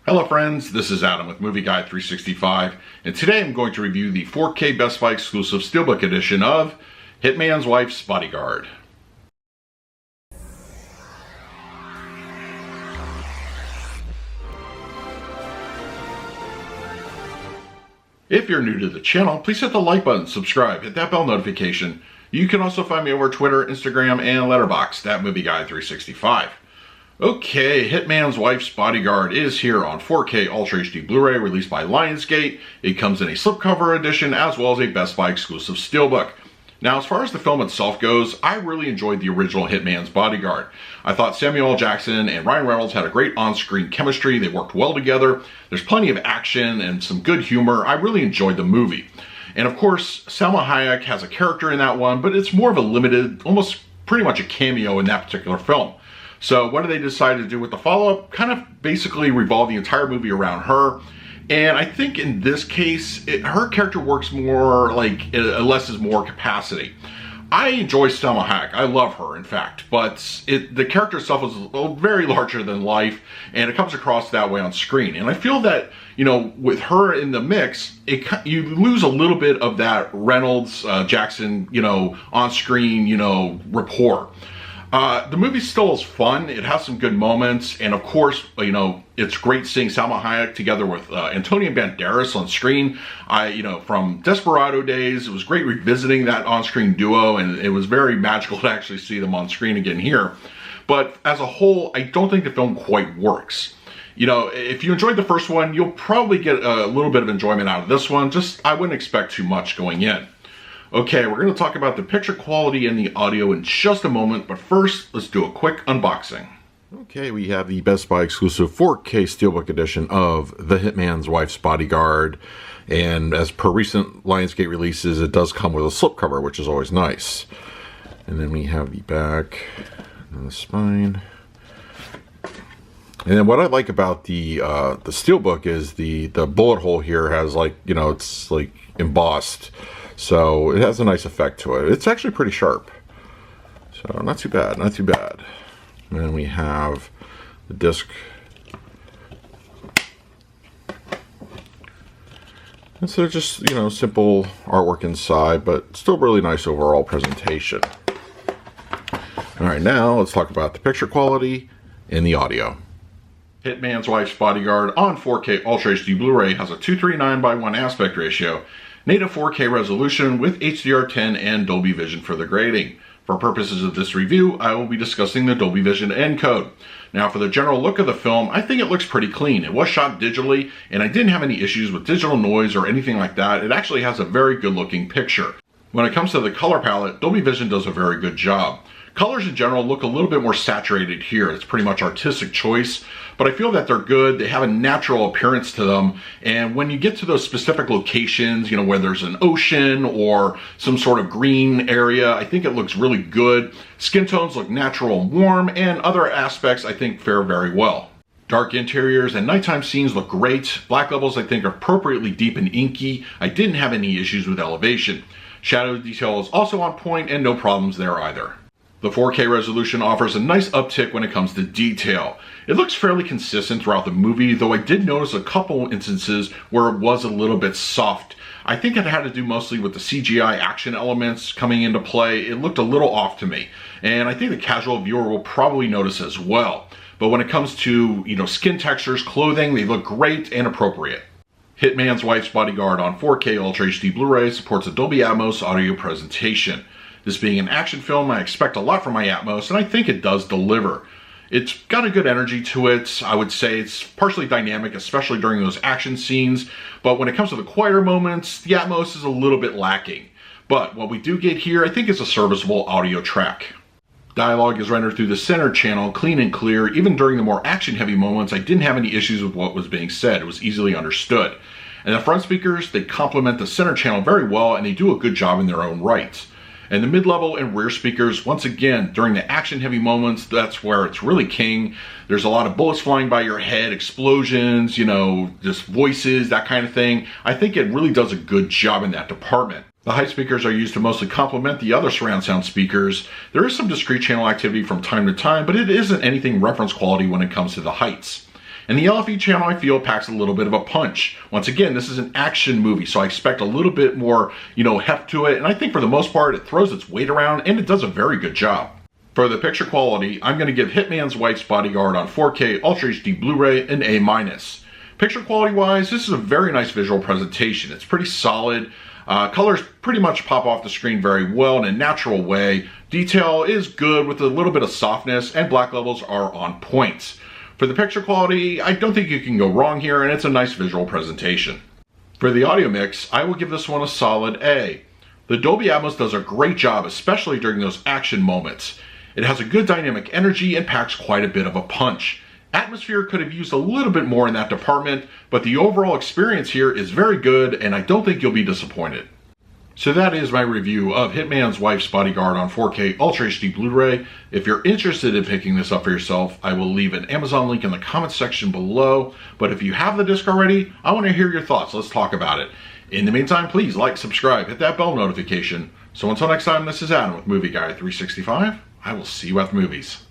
Hello friends, this is Adam with Movie Guide 365, and today I'm going to review the 4K Best Buy exclusive Steelbook edition of Hitman's Wife's Bodyguard. If you're new to the channel, please hit the like button, subscribe, hit that bell notification. You can also find me over Twitter, Instagram, and Letterboxd at Movie Guide 365. Okay, Hitman's Wife's Bodyguard is here on 4K Ultra HD Blu-ray released by Lionsgate. It comes in a slipcover edition as well as a Best Buy exclusive Steelbook. Now, as far as the film itself goes, I really enjoyed the original Hitman's Bodyguard. I thought Samuel L. Jackson and Ryan Reynolds had a great on-screen chemistry. They worked well together. There's plenty of action and some good humor. I really enjoyed the movie. And of course, Salma Hayek has a character in that one, but it's more of a limited, almost pretty much a cameo in that particular film. So what do they decide to do with the follow-up? Kind of basically revolve the entire movie around her. And I think in this case, her character works more like less is more capacity. I enjoy Salma Hayek. I love her, in fact. But the character itself is very larger than life, and it comes across that way on screen. And I feel that, you know, with her in the mix, you lose a little bit of that Reynolds, Jackson, you know, on-screen, you know, rapport. The movie still is fun. It has some good moments, and of course, you know, it's great seeing Salma Hayek together with Antonio Banderas on screen. You know, from Desperado days, it was great revisiting that on-screen duo, and it was very magical to actually see them on screen again here. But as a whole, I don't think the film quite works. You know, if you enjoyed the first one, you'll probably get a little bit of enjoyment out of this one. I wouldn't expect too much going in. Okay, we're going to talk about the picture quality and the audio in just a moment, but first, let's do a quick unboxing. Okay, we have the Best Buy exclusive 4K Steelbook edition of The Hitman's Wife's Bodyguard, and as per recent Lionsgate releases, it does come with a slipcover, which is always nice. And then we have the back and the spine. And then what I like about the Steelbook is the bullet hole here has, like, you know, it's like embossed. So it has a nice effect to it. It's actually pretty sharp. So not too bad, not too bad. And then we have the disc. And so just, you know, simple artwork inside, but still really nice overall presentation. All right, now let's talk about the picture quality and the audio. Hitman's Wife's Bodyguard on 4K Ultra HD Blu-ray has a 239:1 aspect ratio, native 4K resolution with HDR10 and Dolby Vision for the grading. For purposes of this review, I will be discussing the Dolby Vision encode. Now, for the general look of the film, I think it looks pretty clean. It was shot digitally, and I didn't have any issues with digital noise or anything like that. It actually has a very good looking picture. When it comes to the color palette, Dolby Vision does a very good job. Colors in general look a little bit more saturated here. It's pretty much artistic choice, but I feel that they're good. They have a natural appearance to them. And when you get to those specific locations, you know, where there's an ocean or some sort of green area, I think it looks really good. Skin tones look natural and warm, and other aspects I think fare very well. Dark interiors and nighttime scenes look great. Black levels I think are appropriately deep and inky. I didn't have any issues with elevation. Shadow detail is also on point and no problems there either. The 4K resolution offers a nice uptick when it comes to detail. It looks fairly consistent throughout the movie, though I did notice a couple instances where it was a little bit soft. I think it had to do mostly with the CGI action elements coming into play. It looked a little off to me, and I think the casual viewer will probably notice as well. But when it comes to, you know, skin textures, clothing, they look great and appropriate. Hitman's Wife's Bodyguard on 4K Ultra HD Blu-ray supports a Dolby Atmos audio presentation. This being an action film, I expect a lot from my Atmos, and I think it does deliver. It's got a good energy to it. I would say it's partially dynamic, especially during those action scenes, but when it comes to the quieter moments, the Atmos is a little bit lacking. But what we do get here, I think, is a serviceable audio track. Dialogue is rendered through the center channel, clean and clear. Even during the more action-heavy moments, I didn't have any issues with what was being said. It was easily understood. And the front speakers, they complement the center channel very well, and they do a good job in their own right. And the mid-level and rear speakers, once again, during the action-heavy moments, that's where it's really king. There's a lot of bullets flying by your head, explosions, you know, just voices, that kind of thing. I think it really does a good job in that department. The high speakers are used to mostly complement the other surround sound speakers. There is some discrete channel activity from time to time, but it isn't anything reference quality when it comes to the heights. And the LFE channel, I feel, packs a little bit of a punch. Once again, this is an action movie, so I expect a little bit more, heft to it. And I think for the most part, it throws its weight around and it does a very good job. For the picture quality, I'm going to give Hitman's Wife's Bodyguard on 4K Ultra HD Blu-ray an A-. Picture quality-wise, this is a very nice visual presentation. It's pretty solid. Colors pretty much pop off the screen very well in a natural way. Detail is good with a little bit of softness, and black levels are on point. For the picture quality, I don't think you can go wrong here, and it's a nice visual presentation. For the audio mix, I will give this one a solid A. The Dolby Atmos does a great job, especially during those action moments. It has a good dynamic energy and packs quite a bit of a punch. Atmosphere could have used a little bit more in that department, but the overall experience here is very good, and I don't think you'll be disappointed. So that is my review of Hitman's Wife's Bodyguard on 4K Ultra HD Blu-ray. If you're interested in picking this up for yourself, I will leave an Amazon link in the comments section below. But if you have the disc already, I want to hear your thoughts. Let's talk about it. In the meantime, please like, subscribe, hit that bell notification. So until next time, this is Adam with Movie Guy 365. I will see you at the movies.